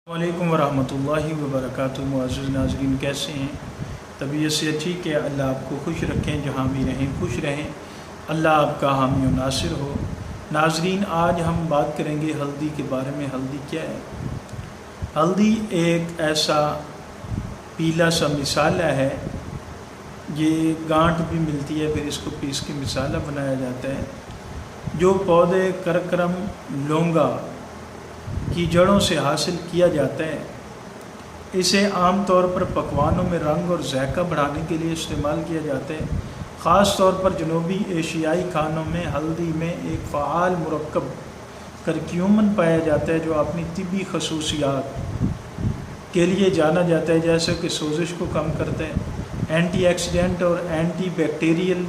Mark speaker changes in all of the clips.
Speaker 1: السلام علیکم ورحمۃ اللہ وبرکاتہ۔ معزز ناظرین، کیسے ہیں؟ طبیعت سے ٹھیک ہے؟ اللہ آپ کو خوش رکھیں، جہاں بھی رہیں خوش رہیں، اللہ آپ کا حامی و ناصر ہو۔ ناظرین، آج ہم بات کریں گے ہلدی کے بارے میں۔ ہلدی کیا ہے؟ ہلدی ایک ایسا پیلا سا مسالہ ہے، یہ گانٹ بھی ملتی ہے، پھر اس کو پیس کے مسالہ بنایا جاتا ہے، جو پودے کرکرم لونگا کی جڑوں سے حاصل کیا جاتا ہے۔ اسے عام طور پر پکوانوں میں رنگ اور ذائقہ بڑھانے کے لیے استعمال کیا جاتا ہے۔ خاص طور پر جنوبی ایشیائی کھانوں میں ہلدی میں ایک فعال مرکب کرکیومن پایا جاتا ہے، جو اپنی طبی خصوصیات کے لیے جانا جاتا ہے، جیسے کہ سوزش کو کم کرتا ہے، اینٹی آکسیڈنٹ اور اینٹی بیکٹیریل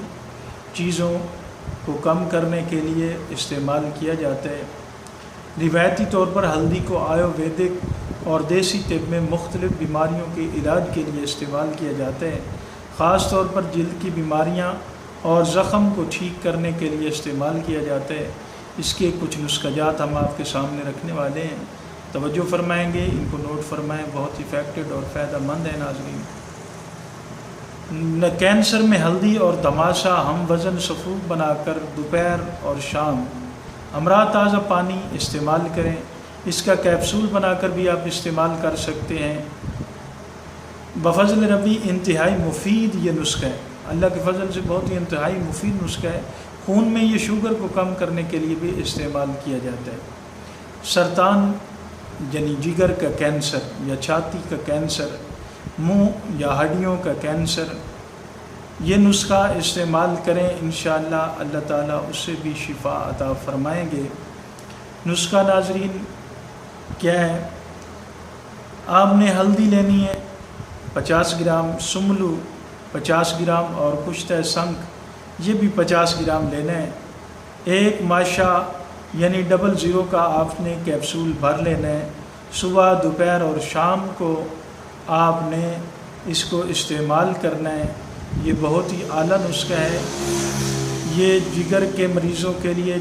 Speaker 1: چیزوں کو کم کرنے کے لیے استعمال کیا جاتا ہے۔ روایتی طور پر ہلدی کو آیورویدک اور دیسی طب میں مختلف بیماریوں کے علاج کے لیے استعمال کیا جاتا ہے، خاص طور پر جلد کی بیماریاں اور زخم کو ٹھیک کرنے کے لیے استعمال کیا جاتا ہے۔ اس کے کچھ نسخہ جات ہم آپ کے سامنے رکھنے والے ہیں، توجہ فرمائیں گے، ان کو نوٹ فرمائیں، بہت افیکٹڈ اور فائدہ مند ہے۔ ناظرین، کینسر میں ہلدی اور دماسا ہم وزن سفوف بنا کر دوپہر اور شام ہمراہ تازہ پانی استعمال کریں۔ اس کا کیپسول بنا کر بھی آپ استعمال کر سکتے ہیں۔ بفضل ربی انتہائی مفید یہ نسخہ ہے، اللہ کے فضل سے بہت ہی انتہائی مفید نسخہ ہے۔ خون میں یہ شوگر کو کم کرنے کے لیے بھی استعمال کیا جاتا ہے۔ سرطان یعنی جگر کا کینسر یا چھاتی کا کینسر، منہ یا ہڈیوں کا کینسر، یہ نسخہ استعمال کریں، انشاءاللہ اللہ تعالیٰ اس سے بھی شفا عطا فرمائیں گے۔ نسخہ ناظرین کیا ہے؟ آپ نے ہلدی لینی ہے 50 گرام، سملو 50 گرام اور کشتہ سنک یہ بھی 50 گرام لینا ہے۔ ایک ماشا یعنی 00 کا آپ نے کیپسول بھر لینا ہے۔ صبح، دوپہر اور شام کو آپ نے اس کو استعمال کرنا ہے۔ یہ بہت ہی اعلیٰ نسخہ ہے۔ یہ جگر کے مریضوں کے لیے،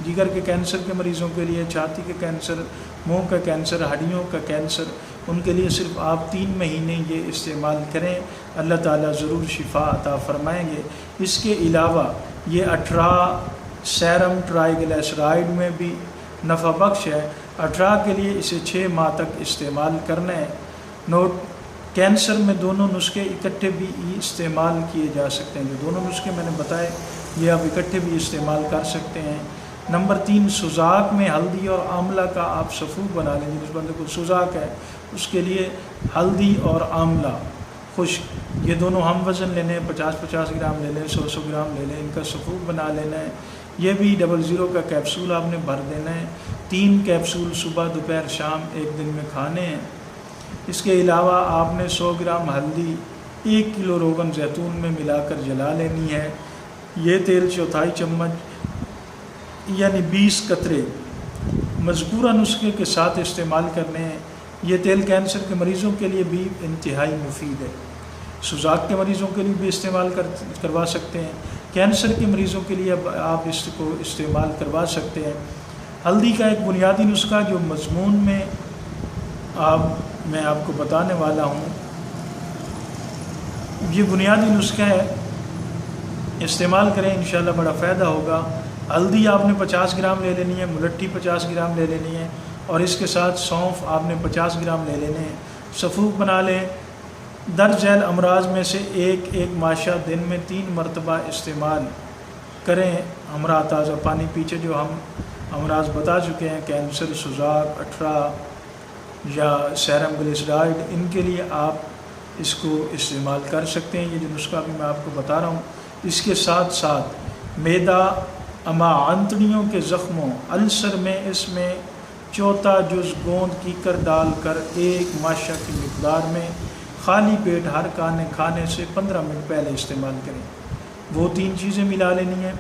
Speaker 1: جگر کے کینسر کے مریضوں کے لیے، چھاتی کے کینسر، منہ کا کینسر، ہڈیوں کا کینسر، ان کے لیے صرف آپ 3 مہینے یہ استعمال کریں، اللہ تعالیٰ ضرور شفا عطا فرمائیں گے۔ اس کے علاوہ یہ 18 سیرم ٹرائیگلیسرائڈ میں بھی نفع بخش ہے۔ 18 کے لیے اسے 6 ماہ تک استعمال کرنا ہے۔ نوٹ: کینسر میں دونوں نسخے اکٹھے بھی استعمال کیے جا سکتے ہیں۔ جو دونوں نسخے میں نے بتائے یہ آپ اکٹھے بھی استعمال کر سکتے ہیں۔ نمبر 3، سوزاک میں ہلدی اور آملہ کا آپ سفوف بنا لیں۔ جس بندے کو سوزاک ہے اس کے لیے ہلدی اور آملہ خشک یہ دونوں ہم وزن لینے ہیں، 50 گرام لے لیں، 100 گرام لے لیں، ان کا سفوف بنا لینا ہے۔ یہ بھی 00 کا کیپسول آپ نے بھر دینا ہے۔ 3 کیپسول صبح، دوپہر، شام ایک دن میں کھانے ہیں۔ اس کے علاوہ آپ نے 100 گرام ہلدی 1 کلو روغن زیتون میں ملا کر جلا لینی ہے۔ یہ تیل 1/4 چمچ یعنی 20 قطرے مذکورہ نسخے کے ساتھ استعمال کرنے ہیں۔ یہ تیل کینسر کے مریضوں کے لیے بھی انتہائی مفید ہے۔ سوزاک کے مریضوں کے لیے بھی استعمال کروا سکتے ہیں۔ کینسر کے مریضوں کے لیے آپ اس کو استعمال کروا سکتے ہیں۔ ہلدی کا ایک بنیادی نسخہ جو مضمون میں میں آپ کو بتانے والا ہوں، یہ بنیادی نسخہ ہے، استعمال کریں، انشاءاللہ بڑا فائدہ ہوگا۔ ہلدی آپ نے 50 گرام لے لینی ہے، ملٹھی 50 گرام لے لینی ہے، اور اس کے ساتھ سونف آپ نے 50 گرام لے لینے ہیں۔ سفوف بنا لیں۔ درج ذیل امراض میں سے ایک ماشا دن میں 3 مرتبہ استعمال کریں، ہمراہ تازہ پانی۔ پیچھے جو ہم امراض بتا چکے ہیں، کینسر، سوزاک، 18 یا سیرم گلیسرائڈ، ان کے لیے آپ اس کو استعمال کر سکتے ہیں۔ یہ جو نسخہ بھی میں آپ کو بتا رہا ہوں، اس کے ساتھ ساتھ معدہ، آنتڑیوں کے زخموں، السر میں اس میں 1/4 جز گوند کیکر ڈال کر 1 ماشا کی مقدار میں خالی پیٹ ہر کھانے سے 15 منٹ پہلے استعمال کریں۔ وہ 3 چیزیں ملا لینی ہیں،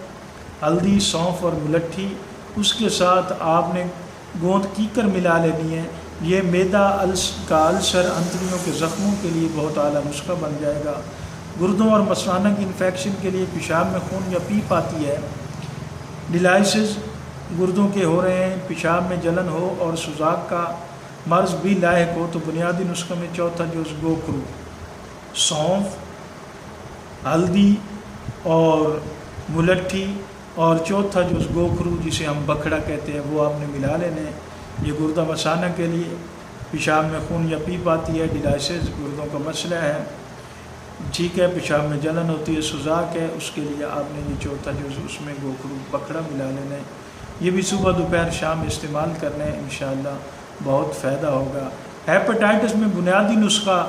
Speaker 1: ہلدی، سونف اور ملٹھی۔ اس کے ساتھ آپ نے گوند کیکر ملا لینی ہے۔ یہ معدہ کا السر، انتڑیوں کے زخموں کے لیے بہت اعلیٰ نسخہ بن جائے گا۔ گردوں اور مثانہ کی انفیکشن کے لیے، پیشاب میں خون یا پیپ آتی ہے، ڈیلائسس گردوں کے ہو رہے ہیں، پیشاب میں جلن ہو اور سوزاک کا مرض بھی لاحق ہو تو بنیادی نسخے میں چوتھا جز گوکھرو، سونف، ہلدی اور ملٹھی، اور چوتھا جز گوکھرو جسے ہم بکھڑا کہتے ہیں وہ آپ نے ملا لینے۔ یہ گردہ مسانہ کے لیے، پیشاب میں خون یا پیپ آتی ہے، ڈیلائسس گردوں کا مسئلہ ہے، ٹھیک ہے، پیشاب میں جلن ہوتی ہے، سوزاک ہے، اس کے لیے آپ نے یہ چوتھا جز اس میں گوکھرو بکھڑا ملا لینا ہے۔ یہ بھی صبح دوپہر شام استعمال کرنا ہے، انشاءاللہ بہت فائدہ ہوگا۔ ہیپاٹائٹس میں بنیادی نسخہ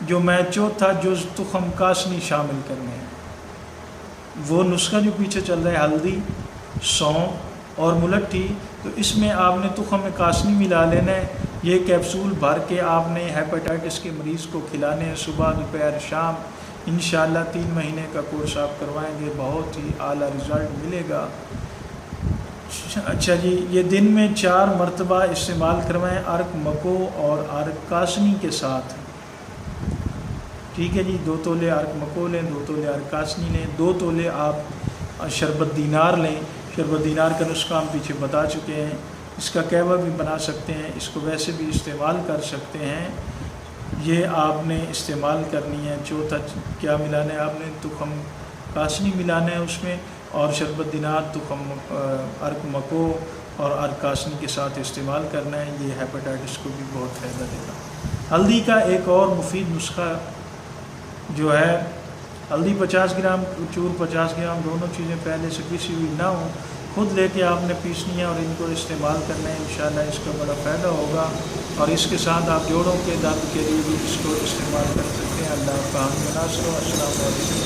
Speaker 1: جو میں چوتھا جز تخم کاسنی شامل کرنے ہیں، وہ نسخہ جو پیچھے چل رہا ہے ہلدی، سونف اور ملٹھی، تو اس میں آپ نے تخم کاسنی ملا لینا ہے۔ یہ کیپسول بھر کے آپ نے ہیپاٹائٹس کے مریض کو کھلانے ہیں صبح دوپہر شام، انشاءاللہ 3 مہینے کا کورس آپ کروائیں گے، بہت ہی اعلیٰ رزلٹ ملے گا۔ اچھا جی، یہ دن میں 4 مرتبہ استعمال کروائیں، عرق مکو اور عرق کاسنی کے ساتھ، ٹھیک ہے جی۔ 2 تولے عرق مکو لیں، 2 تولے عرق کاسنی لیں، 2 تولے آپ شربت دینار لیں۔ شربت دینار کا نسخہ ہم پیچھے بتا چکے ہیں، اس کا قہوہ بھی بنا سکتے ہیں، اس کو ویسے بھی استعمال کر سکتے ہیں۔ یہ آپ نے استعمال کرنی ہے۔ چوتھا کیا ملانا ہے آپ نے؟ تخم کاسنی ملانا ہے اس میں، اور شربت دینار، تخم عرق مکو اور عرق کاسنی کے ساتھ استعمال کرنا ہے۔ یہ ہیپاٹائٹس کو بھی بہت فائدہ دے گا۔ ہلدی کا ایک اور مفید نسخہ جو ہے، ہلدی 50 گرام، چور 50 گرام، دونوں چیزیں پہلے سے پیسی ہوئی نہ ہوں، خود لے کے آپ نے پیسنی ہے اور ان کو استعمال کرنا ہے، انشاءاللہ اس کا بڑا فائدہ ہوگا۔ اور اس کے ساتھ آپ جوڑوں کے درد کے لیے بھی اس کو استعمال کر سکتے ہیں۔ اللہ کا حمد و ناصر ہو۔ السلام علیکم۔